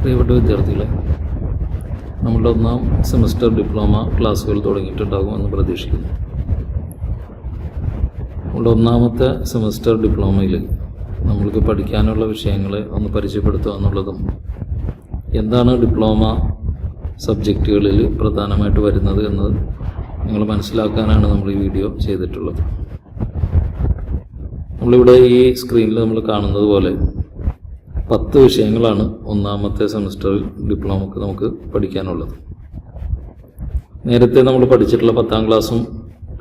പ്രിയപ്പെട്ട വിദ്യാർത്ഥികളെ, നമ്മളുടെ ഒന്നാം സെമസ്റ്റർ ഡിപ്ലോമ ക്ലാസ്സുകൾ തുടങ്ങിയിട്ടുണ്ടാകുമെന്ന് പ്രതീക്ഷിക്കുന്നു. നമ്മളുടെ ഒന്നാമത്തെ സെമസ്റ്റർ ഡിപ്ലോമയിൽ നമ്മൾക്ക് പഠിക്കാനുള്ള വിഷയങ്ങളെ ഒന്ന് പരിചയപ്പെടുത്തുക എന്നുള്ളതും എന്താണ് ഡിപ്ലോമ സബ്ജക്റ്റുകളിൽ പ്രധാനമായിട്ട് വരുന്നത് എന്നത് നിങ്ങൾ മനസ്സിലാക്കാനാണ് നമ്മൾ ഈ വീഡിയോ ചെയ്തിട്ടുള്ളത്. നമ്മളിവിടെ ഈ സ്ക്രീനിൽ നമ്മൾ കാണുന്നത് പോലെ 10 വിഷയങ്ങളാണ് ഒന്നാമത്തെ സെമസ്റ്ററിൽ ഡിപ്ലോമക്ക് നമുക്ക് പഠിക്കാനുള്ളത്. നേരത്തെ നമ്മൾ പഠിച്ചിട്ടുള്ള 10ാം ക്ലാസ്സും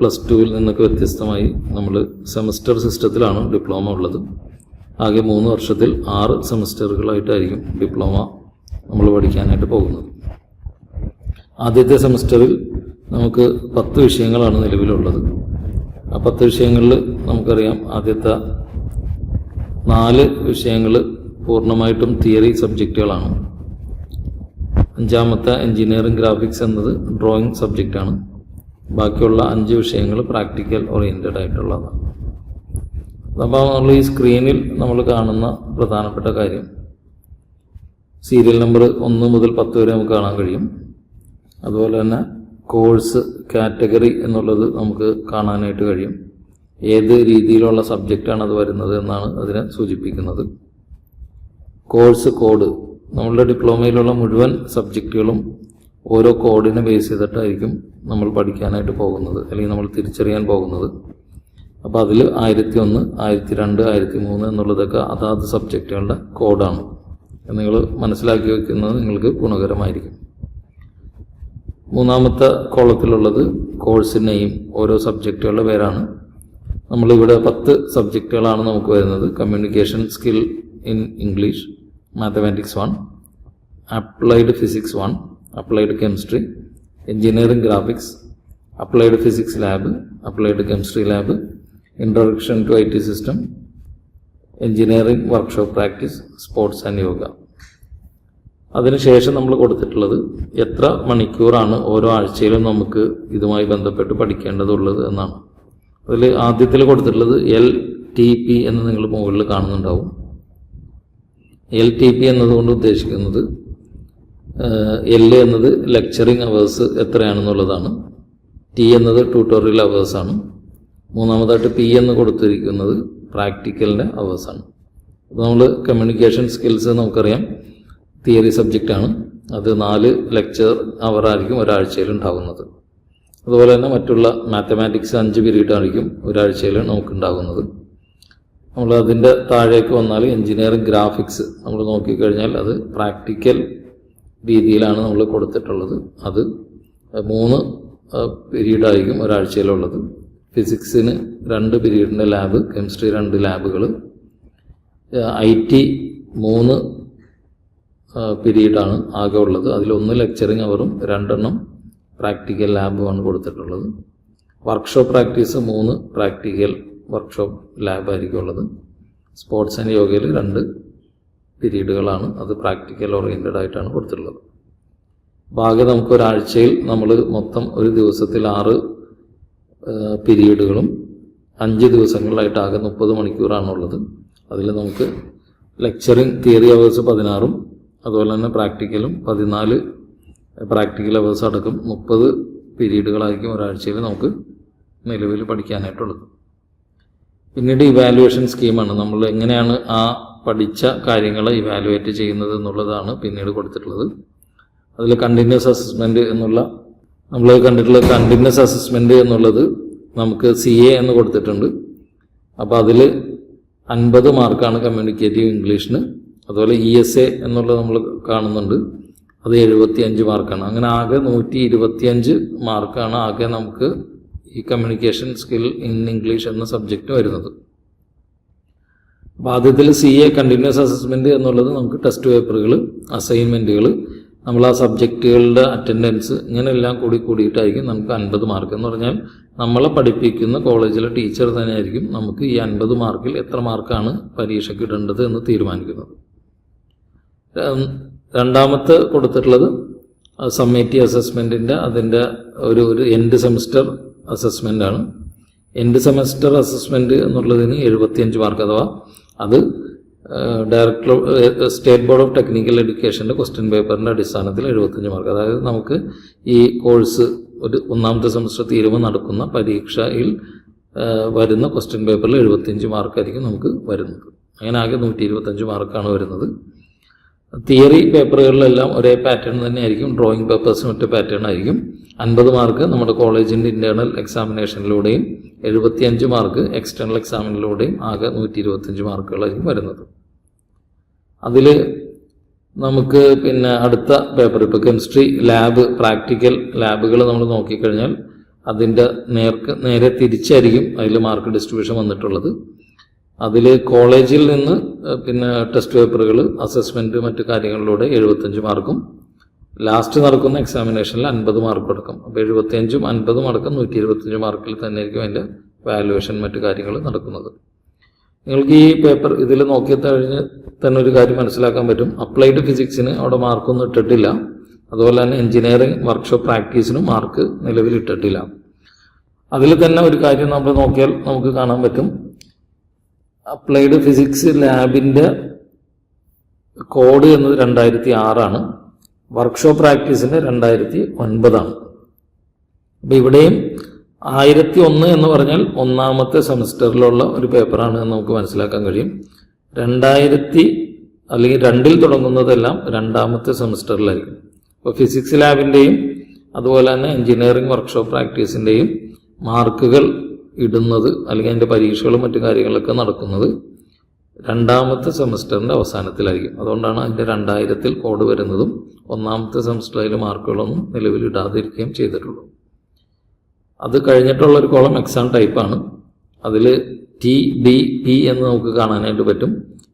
+2 നിന്നൊക്കെ വ്യത്യസ്തമായി നമ്മൾ സെമസ്റ്റർ സിസ്റ്റത്തിലാണ് ഡിപ്ലോമ ഉള്ളത്. ആകെ 3 വർഷത്തിൽ 6 സെമസ്റ്ററുകളായിട്ടായിരിക്കും ഡിപ്ലോമ നമ്മൾ പഠിക്കാനായിട്ട് പോകുന്നത്. ആദ്യത്തെ സെമസ്റ്ററിൽ നമുക്ക് 10 വിഷയങ്ങളാണ് നിലവിലുള്ളത്. ആ 10 വിഷയങ്ങളിൽ നമുക്കറിയാം, ആദ്യത്തെ 4 വിഷയങ്ങൾ പൂർണ്ണമായിട്ടും തിയറി സബ്ജക്റ്റുകളാണ്. 5ാമത്തെ എഞ്ചിനീയറിംഗ് ഗ്രാഫിക്സ് എന്നത് ഡ്രോയിങ് സബ്ജക്റ്റാണ്. ബാക്കിയുള്ള 5 വിഷയങ്ങൾ പ്രാക്ടിക്കൽ ഓറിയൻറ്റഡ് ആയിട്ടുള്ളതാണ്. അപ്പോൾ നമ്മൾ ഈ സ്ക്രീനിൽ നമ്മൾ കാണുന്ന പ്രധാനപ്പെട്ട കാര്യം, സീരിയൽ നമ്പർ 1 മുതൽ 10 വരെ നമുക്ക് കാണാൻ കഴിയും. അതുപോലെ തന്നെ കോഴ്സ് കാറ്റഗറി എന്നുള്ളത് നമുക്ക് കാണാനായിട്ട് കഴിയും. ഏത് രീതിയിലുള്ള സബ്ജക്റ്റാണ് അത് വരുന്നത് എന്നാണ് അതിനെ സൂചിപ്പിക്കുന്നത്. കോഴ്സ് കോഡ്, നമ്മളുടെ ഡിപ്ലോമയിലുള്ള മുഴുവൻ സബ്ജക്റ്റുകളും ഓരോ കോഡിനെ ബേസ് ചെയ്തിട്ടായിരിക്കും നമ്മൾ പഠിക്കാനായിട്ട് പോകുന്നത്, അല്ലെങ്കിൽ നമ്മൾ തിരിച്ചറിയാൻ പോകുന്നത്. അപ്പോൾ അതിൽ 1001, 1002, 1003 എന്നുള്ളതൊക്കെ അതാത് സബ്ജക്റ്റുകളുടെ കോഡാണ്. നിങ്ങൾ മനസ്സിലാക്കി വയ്ക്കുന്നത് നിങ്ങൾക്ക് ഗുണകരമായിരിക്കും. 3ാമത്തെ കോളത്തിലുള്ളത് കോഴ്സിനെയും ഓരോ സബ്ജക്റ്റുകളുടെ പേരാണ്. നമ്മളിവിടെ 10 സബ്ജക്റ്റുകളാണ് നമുക്ക് വരുന്നത്. Communication skill in English, mathematics 1, applied physics 1, applied chemistry, engineering graphics, applied physics lab, applied chemistry lab, introduction to IT system, engineering workshop practice, sports and yoga. അതിനുശേഷം നമ്മൾ കൊടുത്തിട്ടുള്ളത് എത്ര മണിക്കൂറാണ് ഓരോ ആഴ്ചയിലും നമുക്ക് ഇതുമായി ബന്ധപ്പെട്ട് പഠിക്കേണ്ടതുള്ളത് എന്നാണ്. അതിൽ ആദ്യത്തിൽ കൊടുത്തിട്ടുള്ളത് LTP എന്ന് നിങ്ങൾ മുകളിൽ കാണുന്നുണ്ടാവും. LTP എന്നതുകൊണ്ട് ഉദ്ദേശിക്കുന്നത് L എന്നത് ലെക്ചറിങ് അവേഴ്സ് എത്രയാണെന്നുള്ളതാണ്. T എന്നത് ട്യൂട്ടോറിയൽ അവേഴ്സാണ്. 3ാമതായിട്ട് P എന്ന് കൊടുത്തിരിക്കുന്നത് പ്രാക്ടിക്കലിൻ്റെ അവേഴ്സാണ്. അപ്പോൾ നമ്മൾ കമ്മ്യൂണിക്കേഷൻ സ്കിൽസ് നമുക്കറിയാം തിയറി സബ്ജക്റ്റാണ്. അത് 4 ലെക്ചർ അവറായിരിക്കും ഒരാഴ്ചയിൽ ഉണ്ടാകുന്നത്. അതുപോലെ തന്നെ മറ്റുള്ള മാത്തമാറ്റിക്സ് 5 പീരീഡ് ആയിരിക്കും ഒരാഴ്ചയിൽ നമുക്കുണ്ടാകുന്നത്. നമ്മൾ അതിൻ്റെ താഴേക്ക് വന്നാൽ എഞ്ചിനീയറിംഗ് ഗ്രാഫിക്സ് നമ്മൾ നോക്കിക്കഴിഞ്ഞാൽ അത് പ്രാക്ടിക്കൽ രീതിയിലാണ് നമ്മൾ കൊടുത്തിട്ടുള്ളത്. അത് 3 പീരീഡായിരിക്കും ഒരാഴ്ചയിലുള്ളത്. ഫിസിക്സിന് 2 പീരീഡിൻ്റെ ലാബ്, കെമിസ്ട്രി 2 ലാബുകൾ, IT 3 പീരീഡാണ് ആകെ ഉള്ളത്. അതിലൊന്ന് ലെക്ചറിങ് അവറും 2 പ്രാക്ടിക്കൽ ലാബുമാണ് കൊടുത്തിട്ടുള്ളത്. വർക്ക്ഷോപ്പ് പ്രാക്ടീസ് 3 പ്രാക്ടിക്കൽ വർക്ക്ഷോപ്പ് ലാബായിരിക്കും ഉള്ളത്. സ്പോർട്സ് ആൻഡ് യോഗയിൽ 2 പീരീഡുകളാണ്, അത് പ്രാക്ടിക്കൽ ഓറിയൻറ്റഡ് ആയിട്ടാണ് കൊടുത്തിട്ടുള്ളത്. ആകെ നമുക്ക് ഒരാഴ്ചയിൽ നമ്മൾ മൊത്തം ഒരു ദിവസത്തിൽ 6 പീരീഡുകളും 5 ദിവസങ്ങളിലായിട്ട് ആകെ 30 മണിക്കൂറാണുള്ളത്. അതിൽ നമുക്ക് ലെക്ചറിങ് തിയറി അവേഴ്സ് 16, അതുപോലെ തന്നെ പ്രാക്ടിക്കലും 14 പ്രാക്ടിക്കൽ അവേഴ്സ് അടക്കം 30 പീരീഡുകളായിരിക്കും ഒരാഴ്ചയിൽ നമുക്ക് നിലവിൽ പഠിക്കാനായിട്ടുള്ളത്. പിന്നീട് ഇവാലുവേഷൻ സ്കീമാണ്. നമ്മൾ എങ്ങനെയാണ് ആ പഠിച്ച കാര്യങ്ങളെ ഇവാലുവേറ്റ് ചെയ്യുന്നത് എന്നുള്ളതാണ് പിന്നീട് കൊടുത്തിട്ടുള്ളത്. അതിൽ കണ്ടിന്യൂസ് അസസ്മെൻറ്റ് എന്നുള്ള നമ്മൾ കണ്ടിട്ടുള്ള കണ്ടിന്യൂസ് അസസ്മെൻറ്റ് എന്നുള്ളത് നമുക്ക് CA എന്ന് കൊടുത്തിട്ടുണ്ട്. അപ്പോൾ അതിൽ 50 മാർക്കാണ് കമ്മ്യൂണിക്കേറ്റീവ് ഇംഗ്ലീഷിന്. അതുപോലെ ESA എന്നുള്ളത് നമ്മൾ കാണുന്നുണ്ട്, അത് 75 മാർക്കാണ്. അങ്ങനെ ആകെ 125 മാർക്കാണ് ആകെ നമുക്ക് ഈ കമ്മ്യൂണിക്കേഷൻ സ്കിൽ ഇൻ ഇംഗ്ലീഷ് എന്ന സബ്ജക്റ്റ് വരുന്നത്. അപ്പോൾ ആദ്യത്തിൽ CA കണ്ടിന്യൂസ് അസസ്മെൻറ്റ് എന്നുള്ളത് നമുക്ക് ടെസ്റ്റ് പേപ്പറുകൾ, അസൈൻമെൻറ്റുകൾ, നമ്മൾ ആ സബ്ജക്റ്റുകളുടെ അറ്റൻഡൻസ്, ഇങ്ങനെയെല്ലാം കൂടിയിട്ടായിരിക്കും നമുക്ക് 50 മാർക്ക്. എന്ന് പറഞ്ഞാൽ നമ്മളെ പഠിപ്പിക്കുന്ന കോളേജിലെ ടീച്ചർ തന്നെയായിരിക്കും നമുക്ക് ഈ 50 മാർക്കിൽ എത്ര മാർക്കാണ് പരീക്ഷയ്ക്ക് ഇടേണ്ടത് എന്ന് തീരുമാനിക്കുന്നത്. 2ാമത്തെ കൊടുത്തിട്ടുള്ളത് സമ്മേറ്റീവ് അസസ്മെൻറ്റിൻ്റെ അതിൻ്റെ ഒരു എൻഡ് സെമസ്റ്റർ അസസ്മെൻ്റാണ്. എൻഡ് സെമസ്റ്റർ അസസ്മെൻറ്റ് എന്നുള്ളതിന് 75 മാർക്ക്, അഥവാ അത് സ്റ്റേറ്റ് ബോർഡ് ഓഫ് ടെക്നിക്കൽ എഡ്യൂക്കേഷൻ്റെ ക്വസ്റ്റ്യൻ പേപ്പറിൻ്റെ അടിസ്ഥാനത്തിൽ 75 മാർക്ക്. അതായത് നമുക്ക് ഈ കോഴ്സ് ഒരു ഒന്നാമത്തെ സെമസ്റ്റർ തീരുമ്പോൾ നടക്കുന്ന പരീക്ഷയിൽ വരുന്ന ക്വസ്റ്റ്യൻ പേപ്പറിൽ 75 മാർക്കായിരിക്കും നമുക്ക് വരുന്നത്. അങ്ങനെ ആകെ 125 മാർക്കാണ് വരുന്നത്. തിയറി പേപ്പറുകളിലെല്ലാം ഒരേ പാറ്റേൺ തന്നെയായിരിക്കും. ഡ്രോയിങ് പേപ്പേഴ്സിന് ഒറ്റ പാറ്റേൺ ആയിരിക്കും. 50 മാർക്ക് നമ്മുടെ കോളേജിൻ്റെ ഇൻറ്റേർണൽ എക്സാമിനേഷനിലൂടെയും 75 മാർക്ക് എക്സ്റ്റേണൽ എക്സാമിനിലൂടെയും ആകെ 125 മാർക്കുകളായിരിക്കും വരുന്നത്. അതിൽ നമുക്ക് പിന്നെ അടുത്ത പേപ്പർ ഇപ്പോൾ കെമിസ്ട്രി ലാബ് പ്രാക്ടിക്കൽ ലാബുകൾ നമ്മൾ നോക്കിക്കഴിഞ്ഞാൽ അതിൻ്റെ നേരെ തിരിച്ചായിരിക്കും അതിൽ മാർക്ക് ഡിസ്ട്രിബ്യൂഷൻ വന്നിട്ടുള്ളത്. അതിൽ കോളേജിൽ നിന്ന് പിന്നെ ടെസ്റ്റ് പേപ്പറുകൾ അസസ്മെൻറ്റ് മറ്റു കാര്യങ്ങളിലൂടെ 75 മാർക്കും ലാസ്റ്റ് നടക്കുന്ന എക്സാമിനേഷനിൽ 50 മാർക്കും അടക്കം. അപ്പോൾ 75ഉം 50ഉം അടക്കം 125 മാർക്കിൽ തന്നെയായിരിക്കും അതിൻ്റെ വാല്യുവേഷൻ മറ്റു കാര്യങ്ങൾ നടക്കുന്നത്. നിങ്ങൾക്ക് ഈ പേപ്പർ ഇതിൽ നോക്കി കഴിഞ്ഞ് തന്നെ ഒരു കാര്യം മനസ്സിലാക്കാൻ പറ്റും. അപ്ലൈഡ് ഫിസിക്സിന് അവിടെ മാർക്കൊന്നും ഇട്ടിട്ടില്ല. അതുപോലെ തന്നെ എഞ്ചിനീയറിംഗ് വർക്ക്ഷോപ്പ് പ്രാക്ടീസിനും മാർക്ക് നിലവിൽ ഇട്ടിട്ടില്ല. അതിൽ തന്നെ ഒരു കാര്യം നമ്മൾ നോക്കിയാൽ നമുക്ക് കാണാൻ പറ്റും. അപ്ലൈഡ് ഫിസിക്സ് ലാബിൻ്റെ കോഡ് എന്നത് 2006 വർക്ക്ഷോപ്പ് പ്രാക്ടീസിൻ്റെ 2009. അപ്പോൾ ഇവിടെയും 1001 എന്ന് പറഞ്ഞാൽ ഒന്നാമത്തെ സെമസ്റ്ററിലുള്ള ഒരു പേപ്പറാണ് എന്ന് നമുക്ക് മനസ്സിലാക്കാൻ കഴിയും. 2000 അല്ലെങ്കിൽ 2 തുടങ്ങുന്നതെല്ലാം രണ്ടാമത്തെ സെമസ്റ്ററിലായിരിക്കും. അപ്പോൾ ഫിസിക്സ് ലാബിൻ്റെയും അതുപോലെ തന്നെ എഞ്ചിനീയറിംഗ് വർക്ക്ഷോപ്പ് പ്രാക്ടീസിൻ്റെയും മാർക്കുകൾ ഇടുന്നത് അല്ലെങ്കിൽ അതിൻ്റെ പരീക്ഷകളും മറ്റു കാര്യങ്ങളൊക്കെ നടക്കുന്നത് രണ്ടാമത്തെ സെമസ്റ്ററിൻ്റെ അവസാനത്തിലായിരിക്കും. അതുകൊണ്ടാണ് അതിൻ്റെ 2000 കോഡ് വരുന്നതും ഒന്നാമത്തെ സെമസ്റ്ററിൽ മാർക്കുകളൊന്നും നിലവിൽ ഇടാതിരിക്കുകയും ചെയ്തിട്ടുള്ളൂ. അത് കഴിഞ്ഞിട്ടുള്ള ഒരു കോളം എക്സാം ടൈപ്പാണ്. അതിൽ ടി ബി പി എന്ന് നമുക്ക് കാണാനായിട്ട് പറ്റും.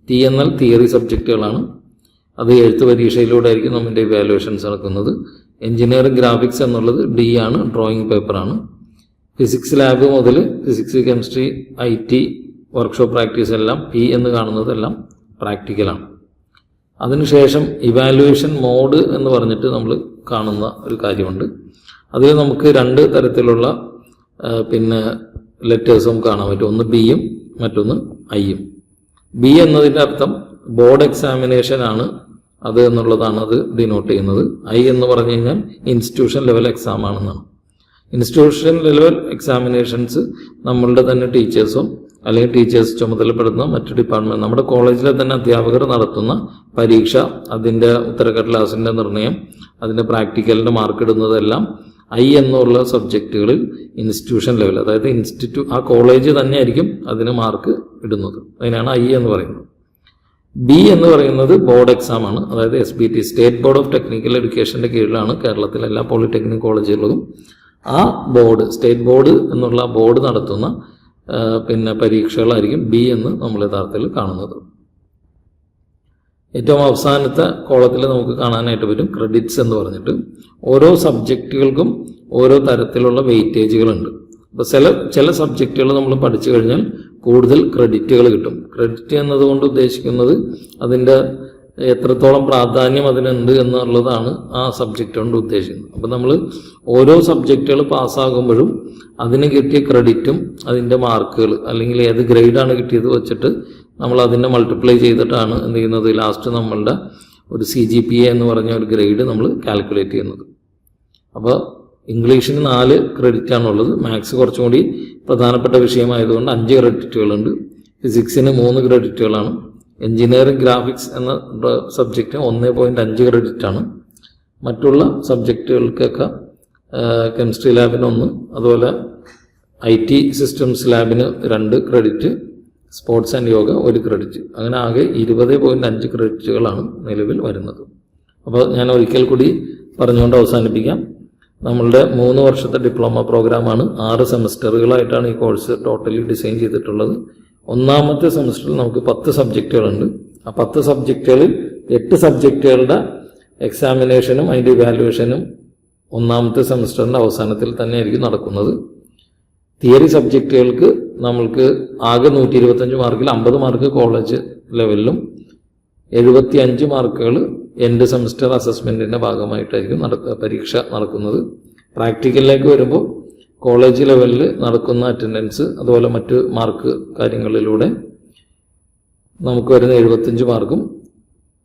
ടി എന്നാൽ തിയറി സബ്ജക്റ്റുകളാണ്. അത് എഴുത്ത് പരീക്ഷയിലൂടെ ആയിരിക്കും നമ്മുടെ ഇവാലുവേഷൻസ് നടക്കുന്നത്. എഞ്ചിനീയറിംഗ് ഗ്രാഫിക്സ് എന്നുള്ളത് ഡി ആണ്, ഡ്രോയിങ് പേപ്പറാണ്. ഫിസിക്സ് ലാബ് മുതൽ physics chemistry IT workshop practice എല്ലാം പി എന്ന് കാണുന്നതെല്ലാം പ്രാക്ടിക്കലാണ്. അതിനുശേഷം ഇവാലുവേഷൻ മോഡ് എന്ന് പറഞ്ഞിട്ട് നമ്മൾ കാണുന്ന ഒരു കാര്യമുണ്ട്. അതിൽ നമുക്ക് 2 തരത്തിലുള്ള പിന്നെ ലെറ്റേഴ്സും കാണാൻ പറ്റും. ഒന്ന് ബിയും മറ്റൊന്ന് ഐയും. ബി എന്നതിൻ്റെ അർത്ഥം ബോർഡ് എക്സാമിനേഷൻ ആണ് അത് എന്നുള്ളതാണ് അത് ഡിനോട്ട് ചെയ്യുന്നത്. ഐ എന്ന് പറഞ്ഞു കഴിഞ്ഞാൽ ഇൻസ്റ്റിറ്റ്യൂഷൻ ലെവൽ എക്സാം ആണെന്നാണ്. ഇൻസ്റ്റിറ്റ്യൂഷൻ ലെവൽ എക്സാമിനേഷൻസ് നമ്മളുടെ തന്നെ ടീച്ചേഴ്സോ അല്ലെങ്കിൽ ടീച്ചേഴ്സ് ചുമതലപ്പെടുന്ന മറ്റു ഡിപ്പാർട്ട്മെൻറ്റ് നമ്മുടെ കോളേജിലെ തന്നെ അധ്യാപകർ നടത്തുന്ന പരീക്ഷ, അതിൻ്റെ ഉത്തരക്കടലാസിൻ്റെ നിർണ്ണയം, അതിൻ്റെ പ്രാക്ടിക്കലിൻ്റെ മാർക്ക് ഇടുന്നതെല്ലാം ഐ എന്നുള്ള സബ്ജക്റ്റുകളിൽ ഇൻസ്റ്റിറ്റ്യൂഷൻ ലെവൽ, അതായത് ആ കോളേജ് തന്നെയായിരിക്കും അതിന് മാർക്ക് ഇടുന്നത്. അതിനാണ് ഐ എന്ന് പറയുന്നത്. ബി എന്ന് പറയുന്നത് ബോർഡ് എക്സാം ആണ്. അതായത് SBT state board of technical എഡ്യൂക്കേഷൻ്റെ കീഴിലാണ് കേരളത്തിലെ എല്ലാ പോളിടെക്നിക് കോളേജുകളും. ആ ബോർഡ് സ്റ്റേറ്റ് ബോർഡ് എന്നുള്ള ബോർഡ് നടത്തുന്ന പിന്നെ പരീക്ഷകളായിരിക്കും ബി എന്ന് നമ്മൾ യഥാർത്ഥത്തിൽ കാണുന്നത്. ഏറ്റവും അവസാനത്തെ കോളത്തിൽ നമുക്ക് കാണാനായിട്ട് പറ്റും ക്രെഡിറ്റ്സ് എന്ന് പറഞ്ഞിട്ട്. ഓരോ സബ്ജക്റ്റുകൾക്കും ഓരോ തരത്തിലുള്ള വെയിറ്റേജുകളുണ്ട്. അപ്പോൾ ചില സബ്ജക്റ്റുകൾ നമ്മൾ പഠിച്ചു കഴിഞ്ഞാൽ കൂടുതൽ ക്രെഡിറ്റുകൾ കിട്ടും. ക്രെഡിറ്റ് എന്നതുകൊണ്ട് ഉദ്ദേശിക്കുന്നത് അതിൻ്റെ എത്രത്തോളം പ്രാധാന്യം അതിനുണ്ട് എന്നുള്ളതാണ് ആ സബ്ജക്റ്റ് കൊണ്ട് ഉദ്ദേശിക്കുന്നത്. അപ്പോൾ നമ്മൾ ഓരോ സബ്ജക്റ്റുകൾ പാസ്സാകുമ്പോഴും അതിന് കിട്ടിയ ക്രെഡിറ്റും അതിൻ്റെ മാർക്കുകൾ അല്ലെങ്കിൽ ഏത് ഗ്രേഡാണ് കിട്ടിയത് വെച്ചിട്ട് നമ്മൾ അതിനെ മൾട്ടിപ്ലൈ ചെയ്തിട്ടാണ് എന്ത് ചെയ്യുന്നത്, ലാസ്റ്റ് നമ്മളുടെ ഒരു CGPA എന്ന് പറഞ്ഞ ഒരു ഗ്രേഡ് നമ്മൾ കാൽക്കുലേറ്റ് ചെയ്യുന്നത്. അപ്പോൾ ഇംഗ്ലീഷിന് 4 ക്രെഡിറ്റാണുള്ളത്. മാത്സ് കുറച്ചും കൂടി പ്രധാനപ്പെട്ട വിഷയമായതുകൊണ്ട് 5 ക്രെഡിറ്റുകളുണ്ട്. ഫിസിക്സിന് 3 ക്രെഡിറ്റുകളാണ്. എഞ്ചിനീയറിംഗ് ഗ്രാഫിക്സ് എന്ന സബ്ജക്റ്റ് 1.5 ക്രെഡിറ്റാണ്. മറ്റുള്ള സബ്ജക്റ്റുകൾക്കൊക്കെ കെമിസ്ട്രി ലാബിന് 1, അതുപോലെ IT സിസ്റ്റംസ് ലാബിന് 2 credit, sports and yoga 1 credit. അങ്ങനെ ആകെ 20.5 ക്രെഡിറ്റുകളാണ് നിലവിൽ വരുന്നത്. അപ്പോൾ ഞാൻ ഒരിക്കൽ കൂടി പറഞ്ഞുകൊണ്ട് അവസാനിപ്പിക്കാം. നമ്മളുടെ 3 വർഷത്തെ ഡിപ്ലോമ പ്രോഗ്രാമാണ്. 6 സെമസ്റ്ററുകളായിട്ടാണ് ഈ കോഴ്സ് ടോട്ടലി ഡിസൈൻ ചെയ്തിട്ടുള്ളത്. ഒന്നാമത്തെ സെമസ്റ്ററിൽ നമുക്ക് 10 സബ്ജക്റ്റുകളുണ്ട്. ആ 10 സബ്ജക്റ്റുകളിൽ 8 സബ്ജക്റ്റുകളുടെ എക്സാമിനേഷനും അതിൻ്റെ ഇവാലുവേഷനും ഒന്നാമത്തെ സെമസ്റ്ററിൻ്റെ അവസാനത്തിൽ തന്നെയായിരിക്കും നടക്കുന്നത്. തിയറി സബ്ജക്റ്റുകൾക്ക് നമ്മൾക്ക് ആകെ 125 മാർക്കിൽ 50 മാർക്ക് കോളേജ് ലെവലിലും 75 മാർക്കുകൾ എൻഡ് സെമസ്റ്റർ അസസ്മെൻറ്റിൻ്റെ ഭാഗമായിട്ടായിരിക്കും പരീക്ഷ നടക്കുന്നത്. പ്രാക്ടിക്കലിലേക്ക് വരുമ്പോൾ കോളേജ് ലെവലിൽ നടക്കുന്ന അറ്റൻഡൻസ് അതുപോലെ മറ്റ് മാർക്ക് കാര്യങ്ങളിലൂടെ നമുക്ക് വരുന്ന 75 മാർക്കും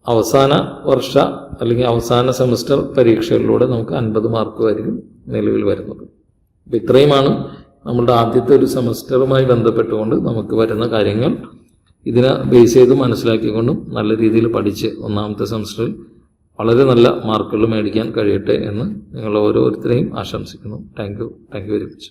അവസാന വർഷ അല്ലെങ്കിൽ അവസാന സെമസ്റ്റർ പരീക്ഷകളിലൂടെ നമുക്ക് 50 മാർക്കുമായിരിക്കും നിലവിൽ വരുന്നത്. അപ്പം ഇത്രയുമാണ് നമ്മളുടെ ആദ്യത്തെ ഒരു സെമസ്റ്ററുമായി ബന്ധപ്പെട്ടുകൊണ്ട് നമുക്ക് വരുന്ന കാര്യങ്ങൾ. ഇതിനെ ബേസ് ചെയ്ത് മനസ്സിലാക്കിക്കൊണ്ടും നല്ല രീതിയിൽ പഠിച്ച് ഒന്നാമത്തെ സെമസ്റ്ററിൽ വളരെ നല്ല മാർക്കുകൾ മേടിക്കാൻ കഴിയട്ടെ എന്ന് നിങ്ങൾ ഓരോരുത്തരെയും ആശംസിക്കുന്നു. Thank you very much.